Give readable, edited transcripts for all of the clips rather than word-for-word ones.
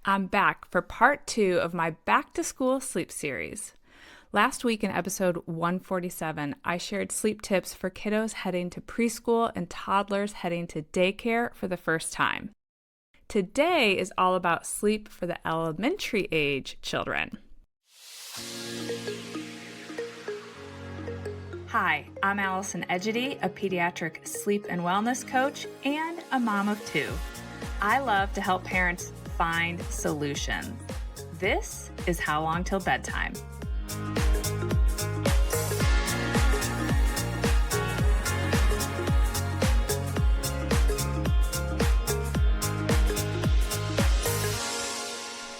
I'm back for part 2 of my Back to School sleep series. Last week in episode 147, I shared sleep tips for kiddos heading to preschool and toddlers heading to daycare for the first time. Today is all about sleep for the elementary age children. Hi, I'm Allison Egidi, a pediatric sleep and wellness coach and a mom of 2. I love to help parents find solutions. This is How Long Till Bedtime.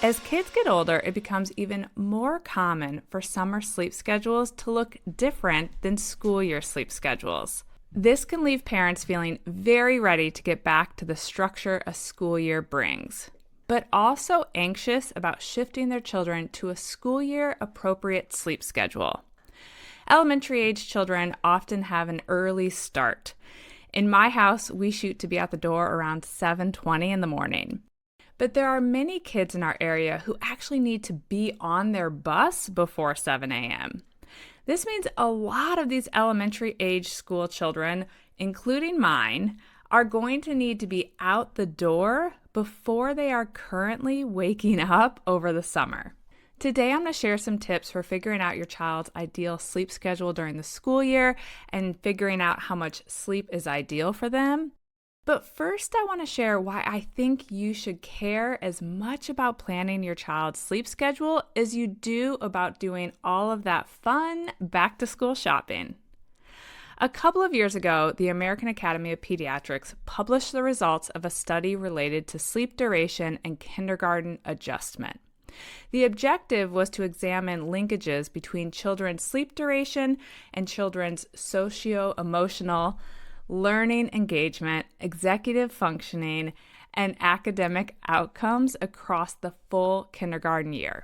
As kids get older, it becomes even more common for summer sleep schedules to look different than school year sleep schedules. This can leave parents feeling very ready to get back to the structure a school year brings, but also anxious about shifting their children to a school year appropriate sleep schedule. Elementary age children often have an early start. In my house, we shoot to be at the door around 7:20 in the morning. But there are many kids in our area who actually need to be on their bus before 7 a.m. This means a lot of these elementary age school children, including mine, are going to need to be out the door before they are currently waking up over the summer. Today, I'm going to share some tips for figuring out your child's ideal sleep schedule during the school year and figuring out how much sleep is ideal for them. But first, I want to share why I think you should care as much about planning your child's sleep schedule as you do about doing all of that fun back-to-school shopping. A couple of years ago, the American Academy of Pediatrics published the results of a study related to sleep duration and kindergarten adjustment. The objective was to examine linkages between children's sleep duration and children's socio-emotional, learning engagement, executive functioning, and academic outcomes across the full kindergarten year.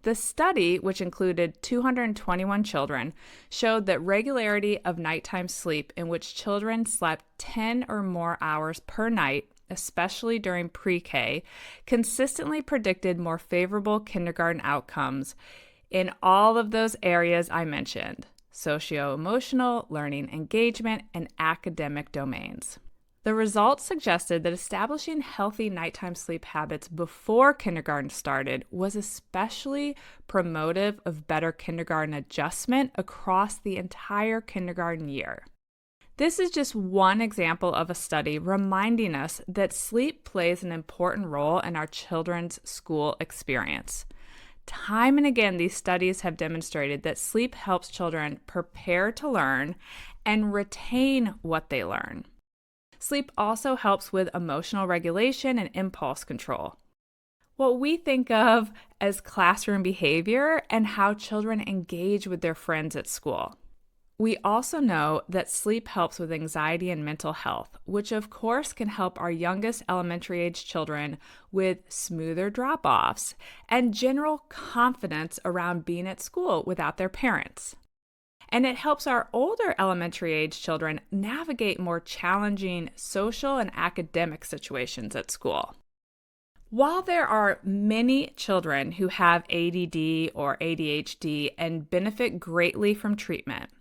The study, which included 221 children, showed that regularity of nighttime sleep in which children slept 10 or more hours per night, especially during pre-K, consistently predicted more favorable kindergarten outcomes in all of those areas I mentioned: socio-emotional, learning engagement, and academic domains. The results suggested that establishing healthy nighttime sleep habits before kindergarten started was especially promotive of better kindergarten adjustment across the entire kindergarten year. This is just one example of a study reminding us that sleep plays an important role in our children's school experience. Time and again, these studies have demonstrated that sleep helps children prepare to learn and retain what they learn. Sleep also helps with emotional regulation and impulse control, what we think of as classroom behavior and how children engage with their friends at school. We also know that sleep helps with anxiety and mental health, which of course can help our youngest elementary age children with smoother drop-offs and general confidence around being at school without their parents. And it helps our older elementary age children navigate more challenging social and academic situations at school. While there are many children who have ADD or ADHD and benefit greatly from treatment,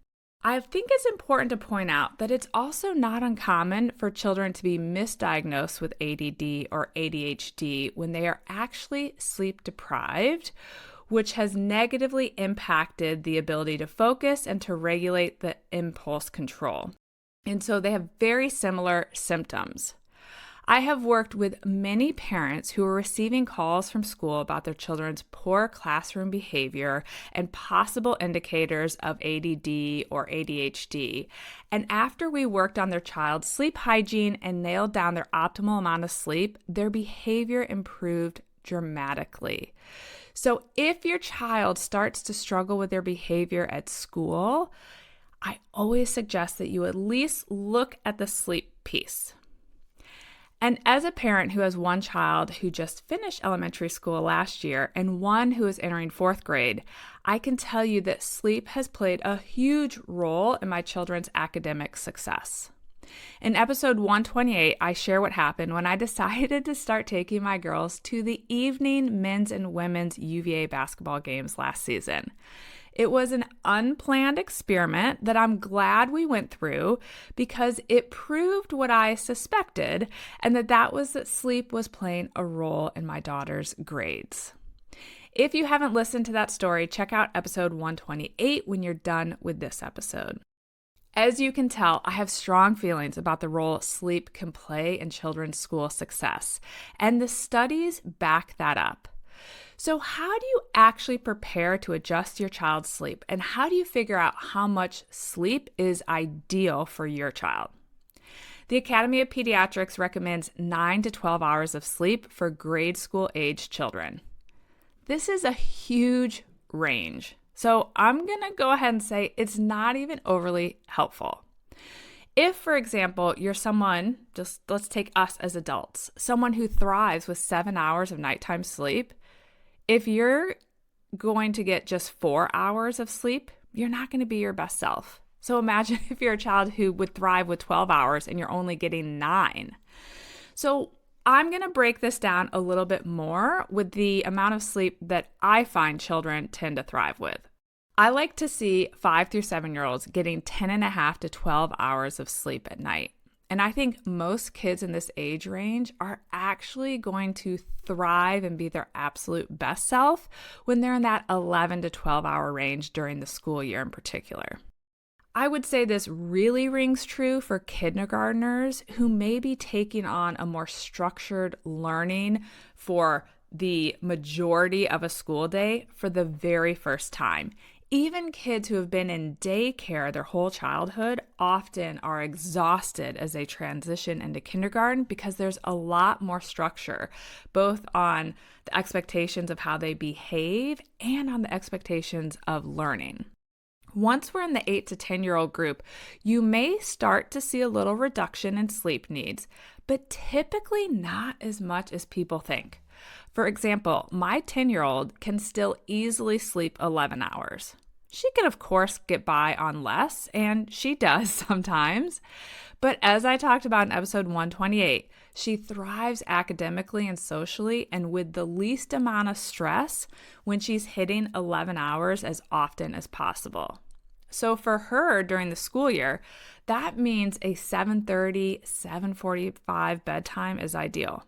I think it's important to point out that it's also not uncommon for children to be misdiagnosed with ADD or ADHD when they are actually sleep deprived, which has negatively impacted the ability to focus and to regulate the impulse control. And so they have very similar symptoms. I have worked with many parents who are receiving calls from school about their children's poor classroom behavior and possible indicators of ADD or ADHD. And after we worked on their child's sleep hygiene and nailed down their optimal amount of sleep, their behavior improved dramatically. So if your child starts to struggle with their behavior at school, I always suggest that you at least look at the sleep piece. And as a parent who has one child who just finished elementary school last year and one who is entering 4th grade, I can tell you that sleep has played a huge role in my children's academic success. In episode 128, I share what happened when I decided to start taking my girls to the evening men's and women's UVA basketball games last season. It was an unplanned experiment that I'm glad we went through because it proved what I suspected, and that was that sleep was playing a role in my daughter's grades. If you haven't listened to that story, check out episode 128 when you're done with this episode. As you can tell, I have strong feelings about the role sleep can play in children's school success, and the studies back that up. So how do you actually prepare to adjust your child's sleep, and how do you figure out how much sleep is ideal for your child? The Academy of Pediatrics recommends 9 to 12 hours of sleep for grade school age children. This is a huge range. So I'm going to go ahead and say it's not even overly helpful. If, for example, you're someone, just let's take us as adults, someone who thrives with 7 hours of nighttime sleep, if you're going to get just 4 hours of sleep, you're not going to be your best self. So imagine if you're a child who would thrive with 12 hours and you're only getting 9. So I'm going to break this down a little bit more with the amount of sleep that I find children tend to thrive with. I like to see 5 through 7-year-olds getting 10.5 to 12 hours of sleep at night. And I think most kids in this age range are actually going to thrive and be their absolute best self when they're in that 11 to 12 hour range during the school year in particular. I would say this really rings true for kindergartners who may be taking on a more structured learning for the majority of a school day for the very first time. Even kids who have been in daycare their whole childhood often are exhausted as they transition into kindergarten because there's a lot more structure, both on the expectations of how they behave and on the expectations of learning. Once we're in the 8 to 10-year-old group, you may start to see a little reduction in sleep needs, but typically not as much as people think. For example, my 10-year-old can still easily sleep 11 hours. She can, of course, get by on less, and she does sometimes. But as I talked about in episode 128, she thrives academically and socially and with the least amount of stress when she's hitting 11 hours as often as possible. So for her during the school year, that means a 7:30, 7:45 bedtime is ideal.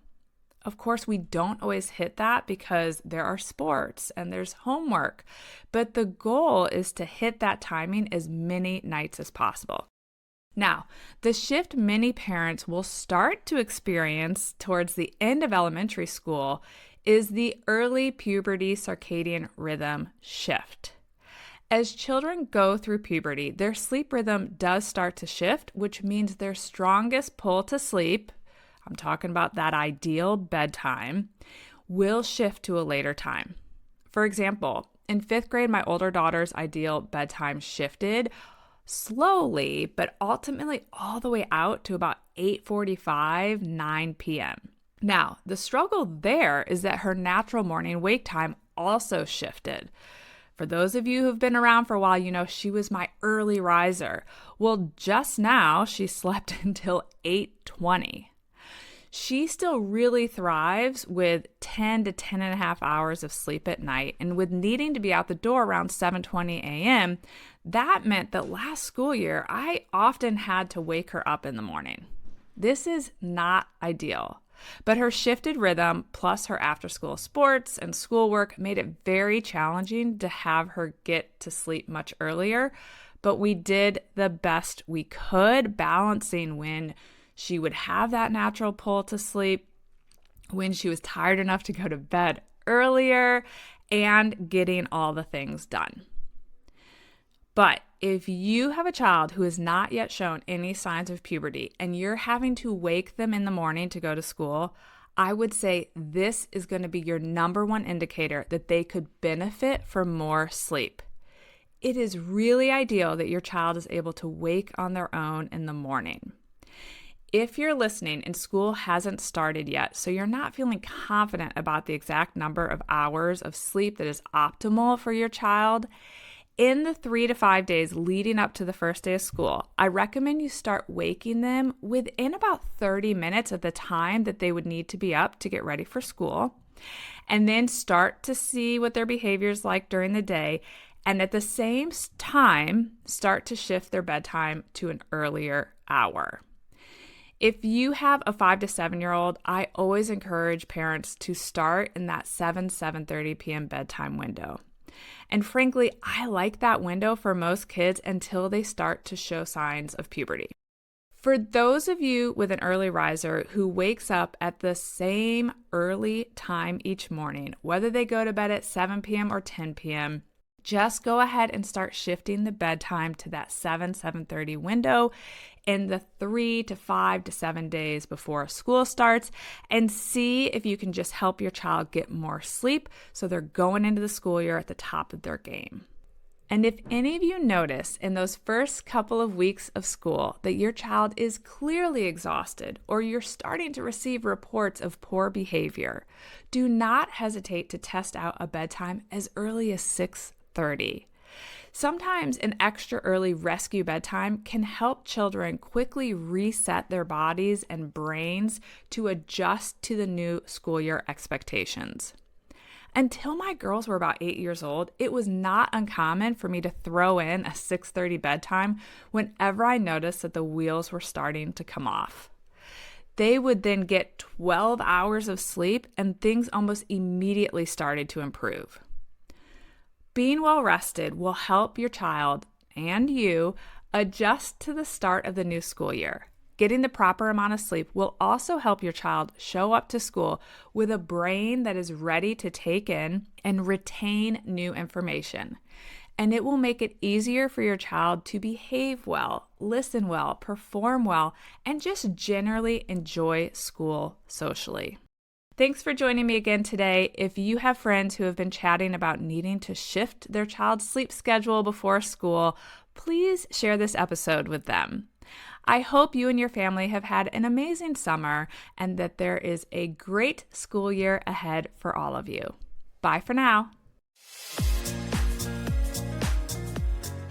Of course, we don't always hit that because there are sports and there's homework, but the goal is to hit that timing as many nights as possible. Now, the shift many parents will start to experience towards the end of elementary school is the early puberty circadian rhythm shift. As children go through puberty, their sleep rhythm does start to shift, which means their strongest pull to sleep, I'm talking about that ideal bedtime, will shift to a later time. For example, in 5th grade, my older daughter's ideal bedtime shifted slowly, but ultimately all the way out to about 8:45, 9 p.m. Now, the struggle there is that her natural morning wake time also shifted. For those of you who've been around for a while, you know she was my early riser. Well, just now she slept until 8:20. She still really thrives with 10 to 10.5 hours of sleep at night, and with needing to be out the door around 7:20 a.m., that meant that last school year, I often had to wake her up in the morning. This is not ideal. But her shifted rhythm plus her after-school sports and schoolwork made it very challenging to have her get to sleep much earlier. But we did the best we could, balancing when she would have that natural pull to sleep, when she was tired enough to go to bed earlier, and getting all the things done. But if you have a child who has not yet shown any signs of puberty and you're having to wake them in the morning to go to school, I would say this is going to be your number one indicator that they could benefit from more sleep. It is really ideal that your child is able to wake on their own in the morning. If you're listening and school hasn't started yet, so you're not feeling confident about the exact number of hours of sleep that is optimal for your child, In the 3 to 5 days leading up to the first day of school, I recommend you start waking them within about 30 minutes of the time that they would need to be up to get ready for school, and then start to see what their behavior is like during the day, and at the same time, start to shift their bedtime to an earlier hour. If you have a 5 to 7-year-old, I always encourage parents to start in that 7:30 p.m. bedtime window. And frankly, I like that window for most kids until they start to show signs of puberty. For those of you with an early riser who wakes up at the same early time each morning, whether they go to bed at 7 p.m. or 10 p.m., just go ahead and start shifting the bedtime to that 7:30 window in the 3 to 5 to 7 days before school starts, and see if you can just help your child get more sleep so they're going into the school year at the top of their game. And if any of you notice in those first couple of weeks of school that your child is clearly exhausted, or you're starting to receive reports of poor behavior, do not hesitate to test out a bedtime as early as 6:30. Sometimes an extra early rescue bedtime can help children quickly reset their bodies and brains to adjust to the new school year expectations. Until my girls were about 8 years old, it was not uncommon for me to throw in a 6:30 bedtime whenever I noticed that the wheels were starting to come off. They would then get 12 hours of sleep, and things almost immediately started to improve. Being well rested will help your child and you adjust to the start of the new school year. Getting the proper amount of sleep will also help your child show up to school with a brain that is ready to take in and retain new information. And it will make it easier for your child to behave well, listen well, perform well, and just generally enjoy school socially. Thanks for joining me again today. If you have friends who have been chatting about needing to shift their child's sleep schedule before school, please share this episode with them. I hope you and your family have had an amazing summer and that there is a great school year ahead for all of you. Bye for now.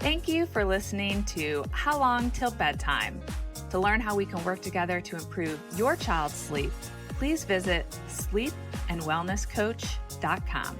Thank you for listening to How Long Till Bedtime. To learn how we can work together to improve your child's sleep, please visit sleepandwellnesscoach.com.